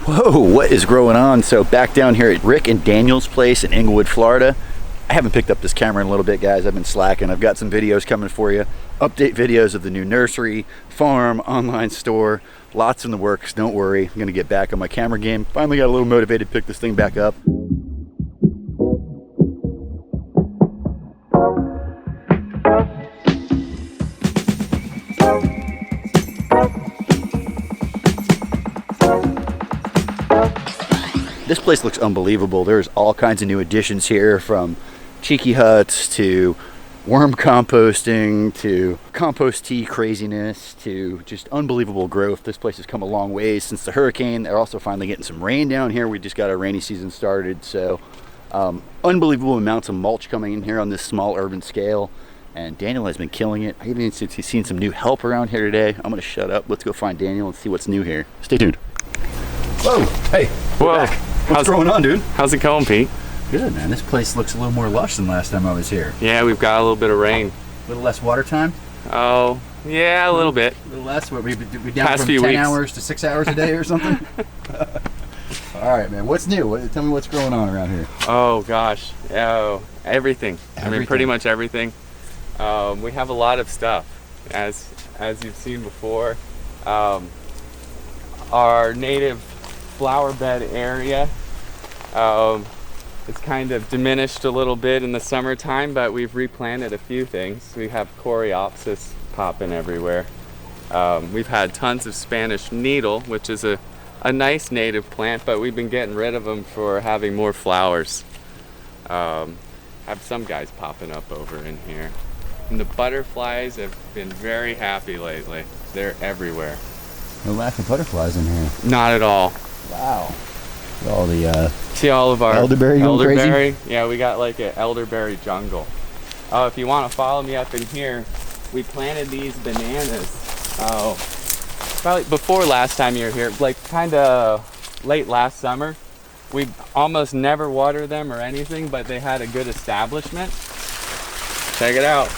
Whoa, what is growing on? So back down here at Rick and Daniel's place in Englewood, Florida. I haven't picked up this camera in a little bit, guys. I've been slacking. I've got some videos coming for you. Update videos of the new nursery, farm, online store. Lots in the works, don't worry. I'm gonna get back on my camera game. Finally got a little motivated to pick this thing back up. This place looks unbelievable. There's all kinds of new additions here, from cheeky huts to worm composting to compost tea craziness to just unbelievable growth. This place has come a long ways since the hurricane. They're also finally getting some rain down here. We just got our rainy season started, so unbelievable amounts of mulch coming in here on this small urban scale. And Daniel has been killing it. I even seen some new help around here today. I'm gonna shut up. Let's go find Daniel and see what's new here. Stay tuned. Whoa, hey. Whoa. What's going on, dude? How's it going, Pete? Good, man. This place looks a little more lush than last time I was here. Yeah, we've got a little bit of rain. A little less water time? Oh, yeah, a little bit. A little less? What, we down Past from few 10 weeks. hours to 6 hours a day or something? All right, man. What's new? Tell me what's going on around here. Oh, gosh. Oh, everything. I mean, pretty much everything. We have a lot of stuff, as you've seen before. Our native flower bed area it's kind of diminished a little bit in the summertime, but we've replanted a few things. We have coreopsis popping everywhere. We've had tons of Spanish needle, which is a nice native plant, but we've been getting rid of them for having more flowers. Have some guys popping up over in here. And the butterflies have been very happy lately. They're everywhere. No lack of butterflies in here. Not at all. Wow. All the see all of our elderberry going crazy? Yeah, we got like an elderberry jungle. If you want to follow me up in here, we planted these bananas probably before last time you were here, like kind of late last summer. We almost never water them or anything, but they had a good establishment. Check it out,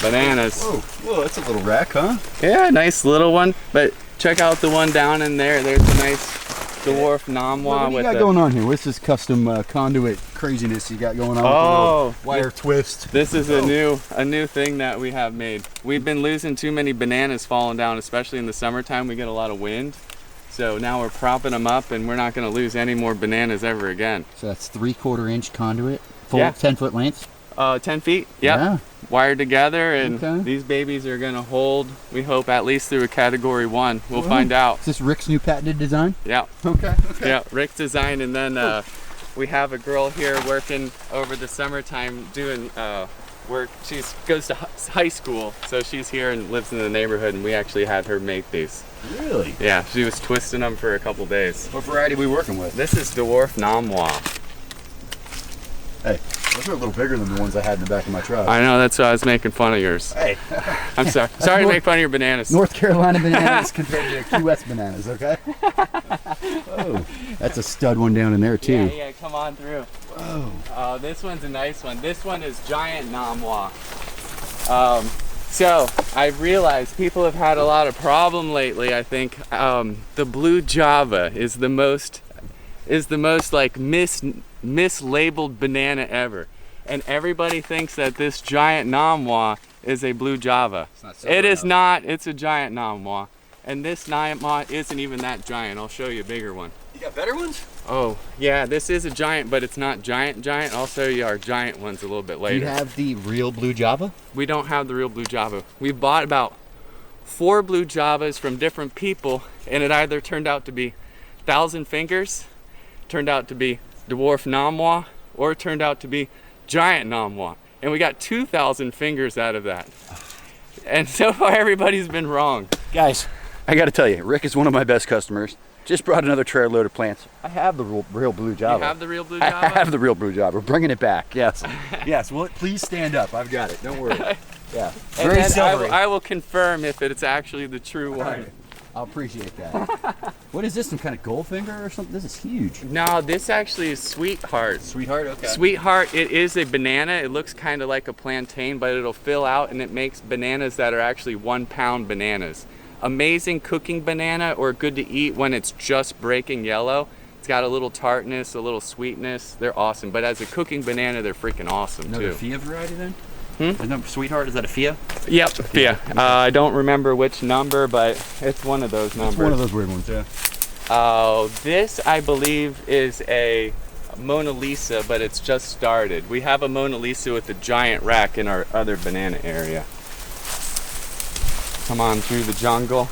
bananas. Whoa, that's a little wreck, huh? Yeah, nice little one, but check out the one down in there. There's a nice dwarf Namwa. What do you got going on here? What's this custom conduit craziness you got going on? Oh, with the wire twist. This is a new thing that we have made. We've been losing too many bananas falling down, especially in the summertime. We get a lot of wind, so now we're propping them up, and we're not going to lose any more bananas ever again. So that's 3/4 inch conduit, full 10-foot length. 10 feet. Yep. Yeah. Wired together, and okay. These babies are going to hold, we hope, at least through a category 1. We'll find out. Is this Rick's new patented design? Yeah. Okay. Yeah, Rick's design, and then we have a girl here working over the summertime doing work. She goes to high school, so she's here and lives in the neighborhood, and we actually had her make these. Really? Yeah, she was twisting them for a couple days. What variety are we working with? This is dwarf Namwa. Hey, those are a little bigger than the ones I had in the back of my truck. I know, that's why I was making fun of yours. Hey. I'm sorry. Sorry to make fun of your bananas. North Carolina bananas compared to Key West bananas, okay? Oh, that's a stud one down in there too. Yeah, come on through. Whoa. Oh, this one's a nice one. This one is giant Namwa. So I've realized people have had a lot of problem lately. I think the blue Java is the most like mislabeled banana ever, and everybody thinks that this giant Namwa is a blue Java. It is not. It's a giant Namwa, and this Namwa isn't even that giant. I'll show you a bigger one. You got better ones? Oh yeah, this is a giant, but it's not giant. I'll show you our giant ones a little bit later. Do you have the real blue Java? We don't have the real blue Java. We bought about 4 blue Javas from different people, and it either turned out to be 1,000 fingers, turned out to be dwarf Namwa, or it turned out to be giant Namwa, and we got 2,000 fingers out of that. And so far everybody's been wrong. Guys, I gotta tell you, Rick is one of my best customers. Just brought another trailer load of plants. I have the real blue Java. You have the real blue Java? I have the real blue Java. We're bringing it back. Yes. Yes. Well, please stand up. I've got it. Don't worry. Yeah. And Very then silvery. I will confirm if it's actually the true one. Right. I'll appreciate that. What is this? Some kind of goldfinger or something? This is huge. No, this actually is Sweetheart. Sweetheart. Okay. Sweetheart. It is a banana. It looks kind of like a plantain, but it'll fill out, and it makes bananas that are actually 1-pound bananas. amazing cooking banana or good to eat when it's just breaking yellow. It's got a little tartness, a little sweetness. They're awesome. But as a cooking banana, they're freaking awesome Another too. Fia variety then? Hmm? No, Sweetheart, is that a Fia? Yep, Fia. I don't remember which number, but it's one of those numbers. It's one of those weird ones, yeah. This, I believe, is a Mona Lisa, but it's just started. We have a Mona Lisa with a giant rack in our other banana area. Come on through the jungle.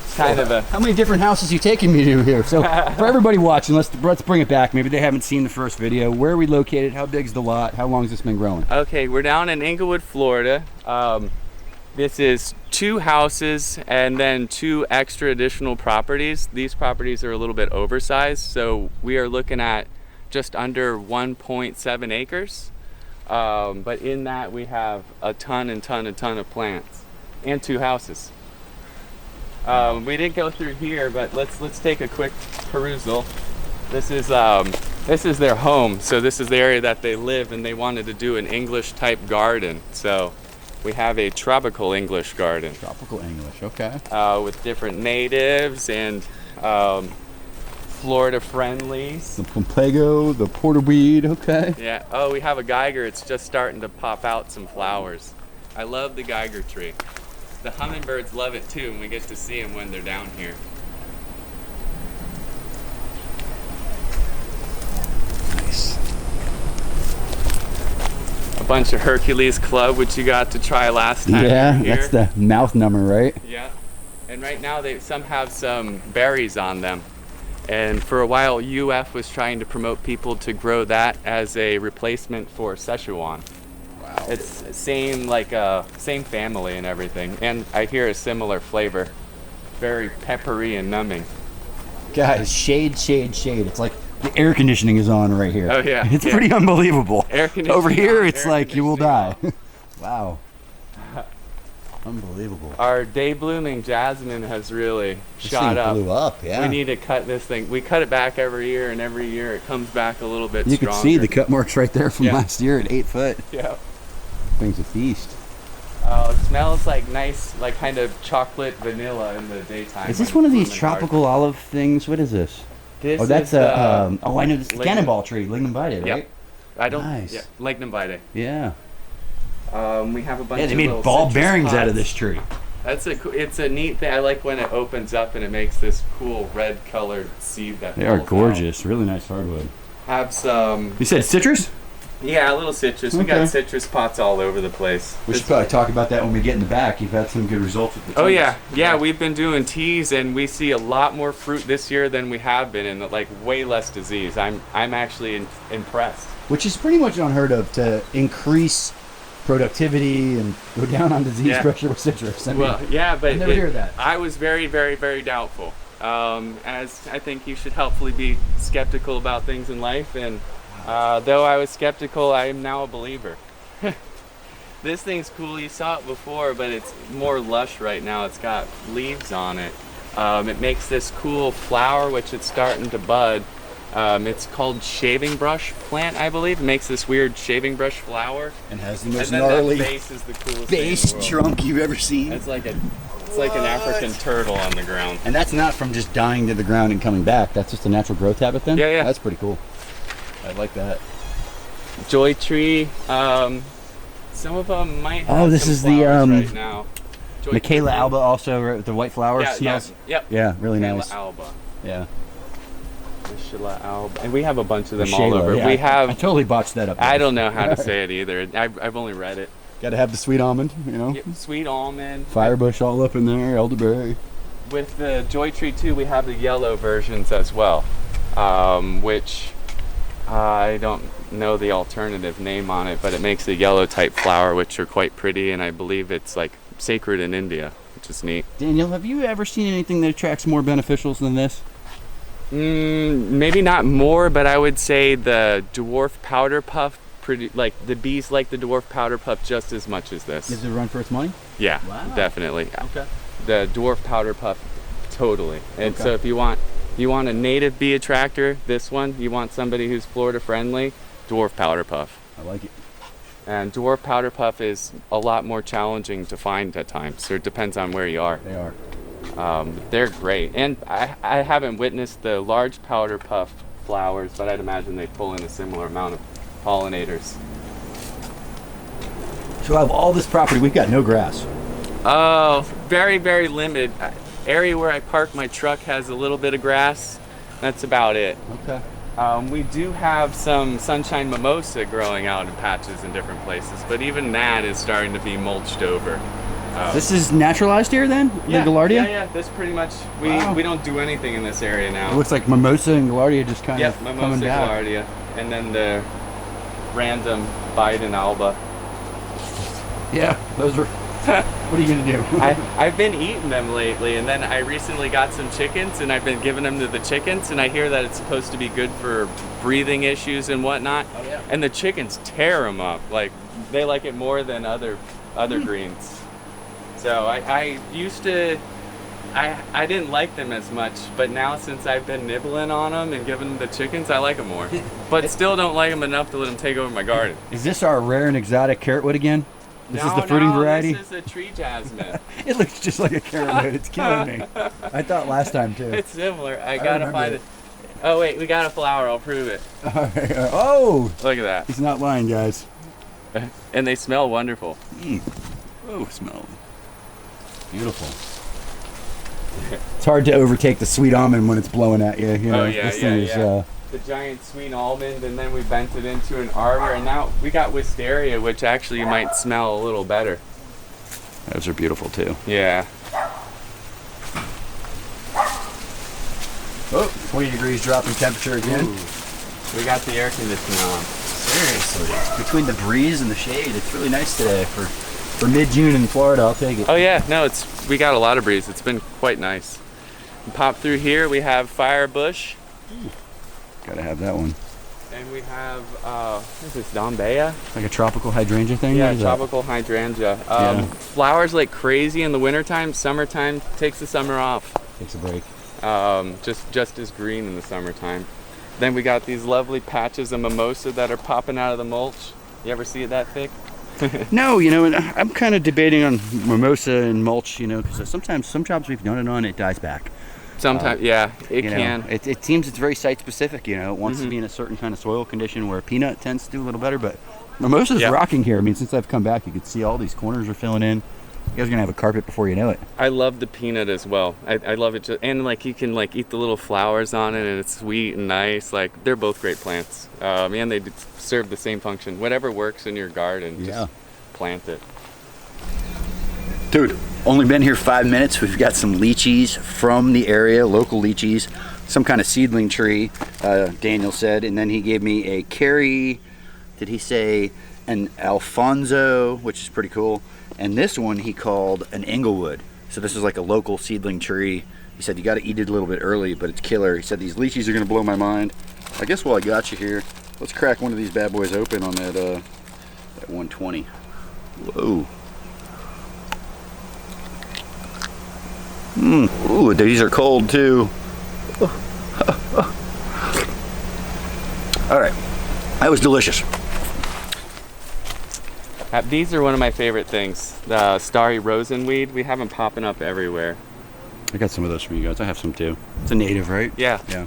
It's kind of a... How many different houses are you taking me to here? So for everybody watching, let's bring it back. Maybe they haven't seen the first video. Where are we located? How big's the lot? How long has this been growing? Okay, we're down in Englewood, Florida. This is 2 houses and then 2 extra additional properties. These properties are a little bit oversized, so we are looking at just under 1.7 acres. But in that we have a ton of plants and 2 houses. We didn't go through here, but let's take a quick perusal. This is their home, so this is the area that they live, and they wanted to do an English type garden. So we have a tropical English garden. Tropical English, okay. With different natives and Florida friendlies. The Pompago, the porterweed, okay. Yeah. Oh, we have a Geiger. It's just starting to pop out some flowers. I love the Geiger tree. The hummingbirds love it too, and we get to see them when they're down here. Nice. A bunch of Hercules Club, which you got to try last time. Yeah, you were that's here. the mouth number, right? Yeah. And right now some have some berries on them. And for a while, UF was trying to promote people to grow that as a replacement for Szechuan. Wow. It's same family and everything, and I hear a similar flavor, very peppery and numbing. Guys, shade. It's like the air conditioning is on right here. Oh yeah, It's pretty unbelievable. Air conditioning Over here, on, it's air like you will die. conditioning Wow. Unbelievable. Our day blooming jasmine has really This shot thing up. blew up, yeah. We need to cut this thing. We cut it back every year, and every year it comes back a little bit You stronger. can see the cut marks right there from Yeah. last year at 8 foot. Yeah. Thing's a feast. It smells like nice, like kind of chocolate vanilla in the daytime. Is this when one of it's these blooming tropical olive things? What is this? hard. This Oh, that's is, I know this is Lignum- cannonball tree, lignum vitae, Yep. right? I don't. Nice. Yeah, Lignum vitae. Yeah. We have a bunch Yeah, of they made little ball citrus bearings out of pods. this tree. It's a neat thing. I like when it opens up and it makes this cool red colored seed that They are pulls gorgeous. Really nice hardwood. out. Have some, You said citrus? yeah, a little citrus. We Okay. got citrus pots all over the place. We should probably talk about that when we get in the back. You've had some good results with the Oh teas. yeah, we've been doing teas and we see a lot more fruit this year than we have been, and like way less disease. I'm actually impressed. Which is pretty much unheard of, to increase productivity and go down on disease Yeah. pressure with citrus. I mean, Well, yeah, but I never hear that. I was very, very, very doubtful. As I think you should helpfully be skeptical about things in life, and though I was skeptical, I am now a believer. This thing's cool. You saw it before, but it's more lush right now. It's got leaves on it. It makes this cool flower, which it's starting to bud. It's called shaving brush plant, I believe. It makes this weird shaving brush flower. And has the And most then gnarly that base is the coolest base thing in the world. trunk you've ever seen. It's like an African turtle on the ground. And that's not from just dying to the ground and coming back. That's just a natural growth habit then? Yeah, yeah. That's pretty cool. I like that. Joy tree. Some of them might have Oh, this some is the, flowers right now. Joy Michaela tree. alba also, right, with the white flowers. Yeah, yeah, smells. yep. Yeah, really Michaela nice. alba. Yeah. Michaela alba. And we have a bunch of them all Shayla, over. yeah, We I have. totally botched that up. I don't know how to say it either. I've only read it. Got to have the sweet almond, you know. Yep, sweet almond. Firebush all up in there, elderberry. With the joy tree too, we have the yellow versions as well, which I don't know the alternative name on it, but it makes a yellow type flower, which are quite pretty, and I believe it's like sacred in India, which is neat. Daniel, have you ever seen anything that attracts more beneficials than this? Maybe not more, but I would say the dwarf powder puff, like the bees like the dwarf powder puff just as much as this. Does it run for its money? Yeah, Wow. definitely. Okay. The dwarf powder puff, totally. And Okay. so if you want a native bee attractor, this one. You want somebody who's Florida friendly, dwarf powder puff. I like it. And dwarf powder puff is a lot more challenging to find at times, so it depends on where you are. They are. They're great. And I haven't witnessed the large powder puff flowers, but I'd imagine they pull in a similar amount of pollinators. So out of all this property, we've got no grass. Oh, very, very limited. Area where I park my truck has a little bit of grass. That's about it. Okay. We do have some sunshine mimosa growing out in patches in different places, but even that is starting to be mulched over. This is naturalized here then? Yeah, the Gaillardia? yeah. This pretty much, we don't do anything in this area It now. looks like mimosa and Gaillardia just kind of Mimosa, coming down. Gaillardia, and then the random Biden alba. Yeah, those are. What are you gonna do? I've been eating them lately, and then I recently got some chickens, and I've been giving them to the chickens, and I hear that it's supposed to be good for breathing issues and whatnot. Oh, yeah. And the chickens tear them up. Like, they like it more than other greens. So I used to, I didn't like them as much, but now since I've been nibbling on them and giving them the chickens, I like them more. But still don't like them enough to let them take over my garden. Is this our rare and exotic carrot wood again? This is the fruiting variety? This is a tree jasmine. It looks just like a carrot wood. It's killing me. I thought last time too. It's similar. I gotta find it. Oh wait, we got a flower. I'll prove it. Oh! Look at that. He's not lying, guys. And they smell wonderful. Oh, smell. Beautiful. It's hard to overtake the sweet almond when it's blowing at you. You know, this thing is, the giant sweet almond, and then we bent it into an arbor, and now we got wisteria, which actually you might smell a little better. Those are beautiful too. Yeah. Oh, 20 degrees drop in temperature again. Ooh. We got the air conditioning on. Seriously. Between the breeze and the shade, it's really nice today for mid-June in Florida. I'll take it. Oh yeah, no, we got a lot of breeze. It's been quite nice. Pop through here, we have firebush. Gotta have that one. And we have, what is this, Dombea? Like a tropical hydrangea thing? Yeah, tropical hydrangea. Flowers like crazy in the wintertime. Summertime takes the summer off. Takes a break. Just as green in the summertime. Then we got these lovely patches of mimosa that are popping out of the mulch. You ever see it that thick? No, you know, and I'm kind of debating on mimosa and mulch, you know, because sometimes some jobs we've done it on, it dies back. Sometimes, yeah, it can. It seems it's very site specific, you know. It wants to be in a certain kind of soil condition where peanut tends to do a little better, but mimosa's rocking here. I mean, since I've come back, you can see all these corners are filling in. You guys are gonna have a carpet before you know it. I love the peanut as well. I love it, and like you can like eat the little flowers on it, and it's sweet and nice. Like they're both great plants, and they serve the same function. Whatever works in your garden, just plant it. Dude, only been here 5 minutes. We've got some lychees from the area, local lychees, some kind of seedling tree, Daniel said, and then he gave me a Carrie, did he say an Alfonso, which is pretty cool, and this one he called an Englewood. So this is like a local seedling tree. He said you got to eat it a little bit early, but it's killer. He said these lychees are gonna blow my mind. I guess while I got you here, let's crack one of these bad boys open on that 120. Whoa. Ooh, these are cold too. All right, that was delicious. These are one of my favorite things. The starry rosenweed. We have them popping up everywhere. I got some of those for you guys. I have some too. It's a native, right? Yeah. Yeah.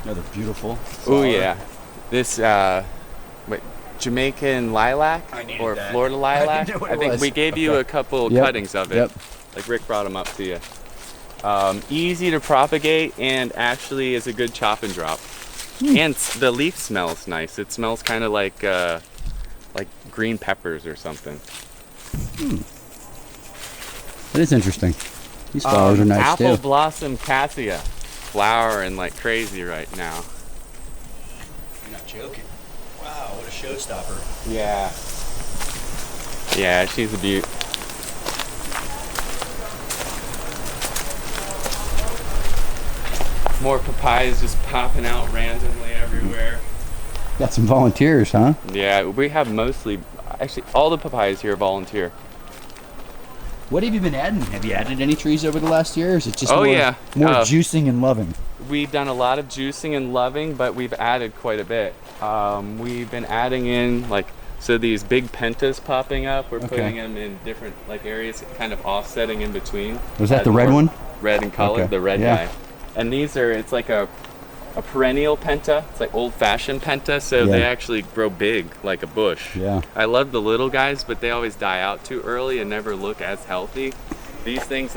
Another beautiful. Oh yeah. This Jamaican lilac or that. Florida lilac. I think we gave you a couple cuttings of it. Yep. Like Rick brought them up to you. Easy to propagate and actually is a good chop and drop. And the leaf smells nice. It smells kind of like green peppers or something. It is interesting. These flowers are nice Apple too. blossom cassia, flowering like crazy right now. You're not joking. Wow, what a showstopper. Yeah. Yeah, she's a beaut. More papayas just popping out randomly everywhere. Got some volunteers, huh? Yeah, we have mostly, actually, all the papayas here volunteer. What have you been adding? Have you added any trees over the last year, or is it just more juicing and loving? we've done a lot of juicing and loving, but we've added quite a bit. We've been adding in so these big pentas popping up. We're putting them in different areas, kind of offsetting in between. Was that the red one? Red in color, the red guy. And these are, it's like a perennial penta. It's like old-fashioned penta, so they actually grow big like a bush. Yeah. I love the little guys, but they always die out too early and never look as healthy. These things,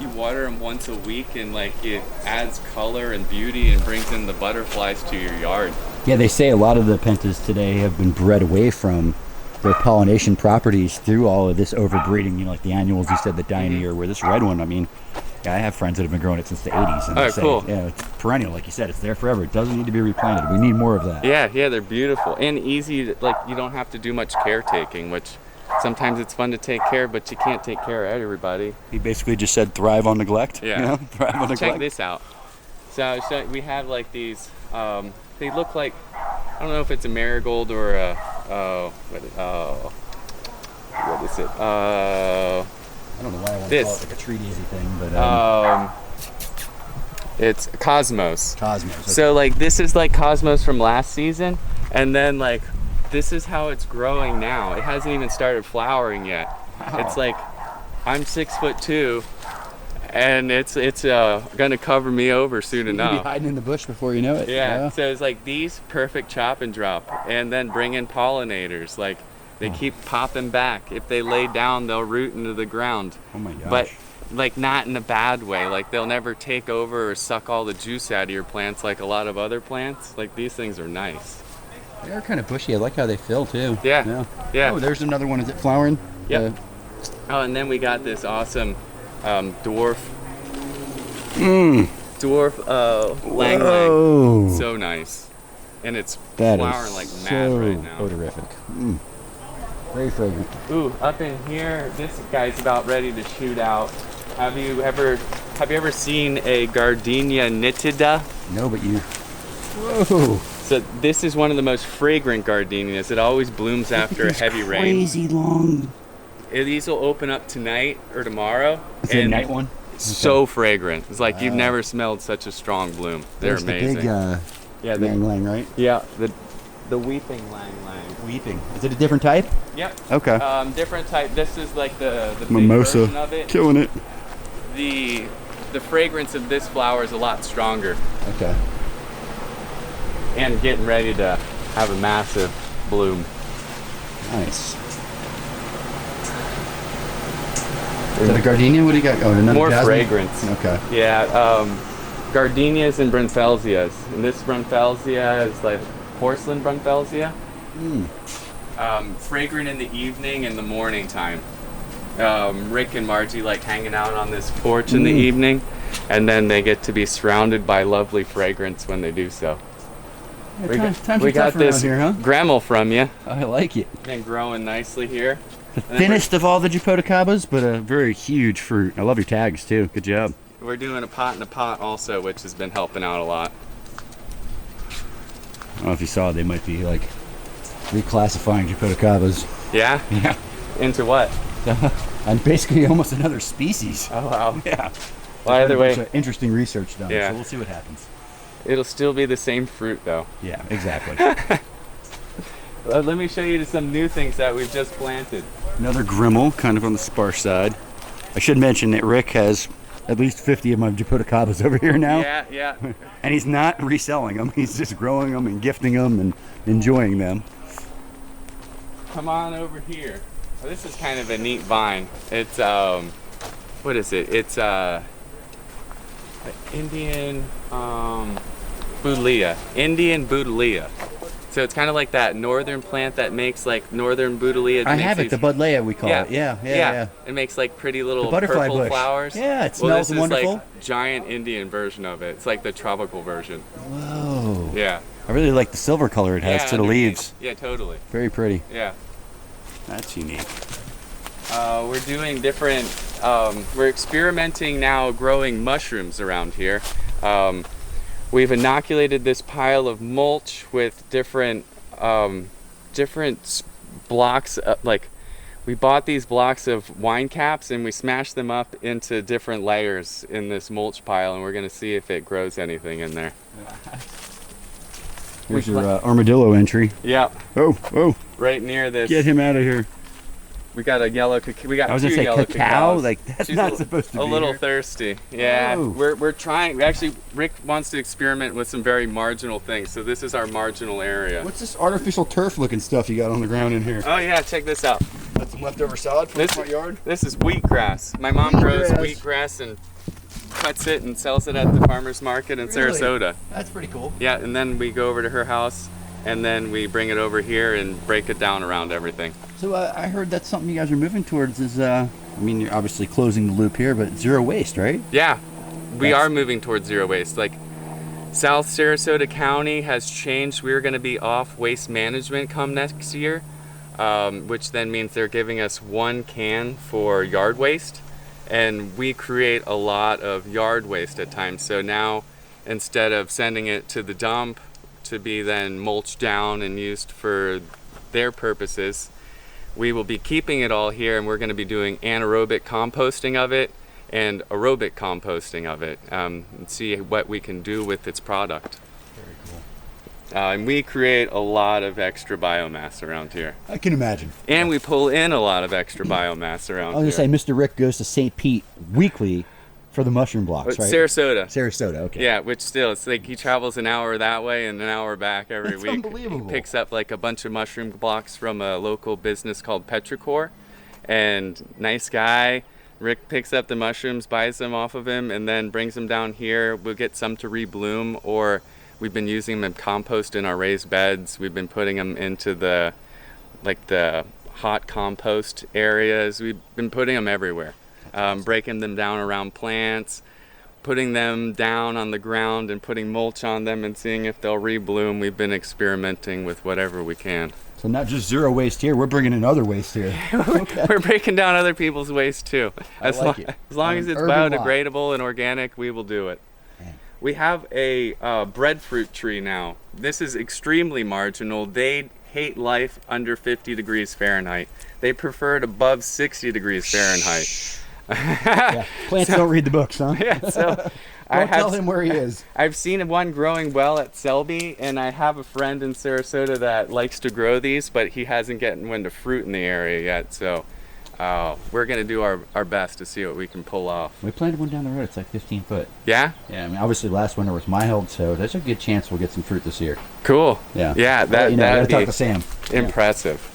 you water them once a week, and it adds color and beauty and brings in the butterflies to your yard. Yeah, they say a lot of the pentas today have been bred away from their pollination properties through all of this overbreeding, like the annuals you said that die in a year, where this red one, I mean, I have friends that have been growing it since the 80s. And they say, cool. Yeah, it's perennial, like you said, it's there forever. It doesn't need to be replanted. We need more of that. Yeah, they're beautiful and easy. You don't have to do much caretaking, which sometimes it's fun to take care, but you can't take care of everybody. He basically just said thrive on neglect. Yeah. Thrive on neglect. Check this out. So we have these, they look like, I don't know if it's a marigold or a, what is it? I don't know why I want to call it a treat easy thing, but it's Cosmos. Cosmos. Okay. So this is Cosmos from last season, and then this is how it's growing now. It hasn't even started flowering yet. Wow. It's I'm 6'2", and it's gonna cover me over soon enough. You'll be hiding in the bush before you know it. Yeah. So it's these perfect chop and drop, and then bring in pollinators. They keep popping back. If they lay down, they'll root into the ground. Oh my gosh. But not in a bad way. They'll never take over or suck all the juice out of your plants like a lot of other plants. These things are nice. They're kind of bushy. I like how they fill too. Yeah. Oh, there's another one. Is it flowering? Yep. And then we got this awesome dwarf lang lang. So nice. And it's flowering like mad right now. Odorific. Very fragrant. Ooh, up in here, this guy's about ready to shoot out. Have you ever seen a gardenia nitida? No, but you. Whoa. So this is one of the most fragrant gardenias. It always blooms after a heavy rain. Crazy long. These will open up tonight or tomorrow. It's a night one. So fragrant. It's you've never smelled such a strong bloom. They're amazing. The big lang lang, right? Yeah, the weeping lang lang. Weeping. Is it a different type? Yep. Okay. Different type. This is the mimosa. big version of it. Killing it. The fragrance of this flower is a lot stronger. Okay. And getting ready to have a massive bloom. Nice. Is that a gardenia? What do you got? Oh, another more jasmine? Fragrance. Okay. Yeah. Gardenias and brunfelsias. And this brunfelsia is porcelain brunfelsia. Fragrant in the evening and the morning time. Rick and Margie hanging out on this porch in the evening, and then they get to be surrounded by lovely fragrance when they do so. Yeah, we got this here, huh? Gremmel from you. I like it. And growing nicely here. The thinnest of all the jaboticabas, but a very huge fruit. I love your tags too. Good job. We're doing a pot in a pot also, which has been helping out a lot. I don't know if you saw, they might be reclassifying jaboticabas. Yeah? Yeah. Into what? And basically almost another species. Oh wow. Yeah. Well, either way. Interesting research done. Yeah. So we'll see what happens. It'll still be the same fruit though. Yeah, exactly. Let me show you some new things that we've just planted. Another Grimmel, kind of on the sparse side. I should mention that Rick has at least 50 of my jaboticabas over here now. Yeah. And he's not reselling them. He's just growing them and gifting them and enjoying them. Come on over here. Well, this is kind of a neat vine. It's what is it? It's Indian Buddleia. Indian Buddleia. So it's kind of like that northern plant that makes northern Buddleia. I have it, the Buddleia we call it. Yeah. It makes pretty little butterfly purple bush. flowers. Yeah, it smells this wonderful. Is giant Indian version of it. It's the tropical version. Whoa. Yeah. I really like the silver color it has to the leaves. Yeah, totally. Very pretty. Yeah. That's unique. We're doing different, we're experimenting now growing mushrooms around here. We've inoculated this pile of mulch with different blocks, we bought these blocks of wine caps and we smashed them up into different layers in this mulch pile, and we're going to see if it grows anything in there. Here's your armadillo entry. Yeah. Oh, Right near this. get him out of here. We got a yellow cacao. We got I was two gonna say yellow cacao. cacaos. Like that's She's not supposed to be a little here. thirsty. Yeah, Oh. we're trying. Actually, Rick wants to experiment with some very marginal things. So this is our marginal area. What's this artificial turf-looking stuff you got on the ground in here? Oh yeah, check this out. That's some leftover sod from the This front yard. This is wheatgrass. My mom grows Wheatgrass. wheatgrass and cuts it and sells it at the farmers market in Really? Sarasota. That's pretty cool. Yeah, and then we go over to her house, and then we bring it over here and break it down around everything. So I heard that's something you guys are moving towards. Is I mean, you're obviously closing the loop here, but zero waste, right? Yeah, we That's- are moving towards zero waste. Like South Sarasota County has changed. We're going to be off waste management come next year, which then means they're giving us 1 can for yard waste, and we create a lot of yard waste at times. So now, instead of sending it to the dump to be then mulched down and used for their purposes, we will be keeping it all here, and we're going to be doing anaerobic composting of it and aerobic composting of it, and see what we can do with its product. Very cool. And we create a lot of extra biomass around here, I can imagine. and we pull in a lot of extra biomass around I was here. gonna say, Mr. Rick goes to St. Pete weekly for the mushroom blocks, right? Sarasota. Sarasota. Okay. Yeah, which still, it's like he travels an hour that way and an hour back every That's week. unbelievable. He picks up like a bunch of mushroom blocks from a local business called Petrichor, and nice guy. Rick picks up the mushrooms, buys them off of him, and then brings them down here. We'll get some to rebloom, or we've been using them in compost in our raised beds. We've been putting them into the hot compost areas. We've been putting them everywhere. Breaking them down around plants, putting them down on the ground and putting mulch on them and seeing if they'll rebloom. We've been experimenting with whatever we can. So not just zero waste here, we're bringing in other waste here. Okay. We're breaking down other people's waste too. I like it. As long as An it's urban lot. biodegradable and organic, we will do it. Man. We have a breadfruit tree now. This is extremely marginal. They hate life under 50 degrees Fahrenheit. They prefer it above 60 degrees Fahrenheit. Yeah. Plants don't read the books, huh? Yeah, so Don't tell him where he is. I've seen one growing well at Selby, and I have a friend in Sarasota that likes to grow these, but he hasn't gotten one to fruit in the area yet. So we're gonna do our best to see what we can pull off. We planted one down the road. It's like 15 foot. Yeah? Yeah, I mean, obviously last winter was mild, so there's a good chance we'll get some fruit this year. That Yeah. yeah, Well, that you know, I gotta would talk be to Sam. impressive.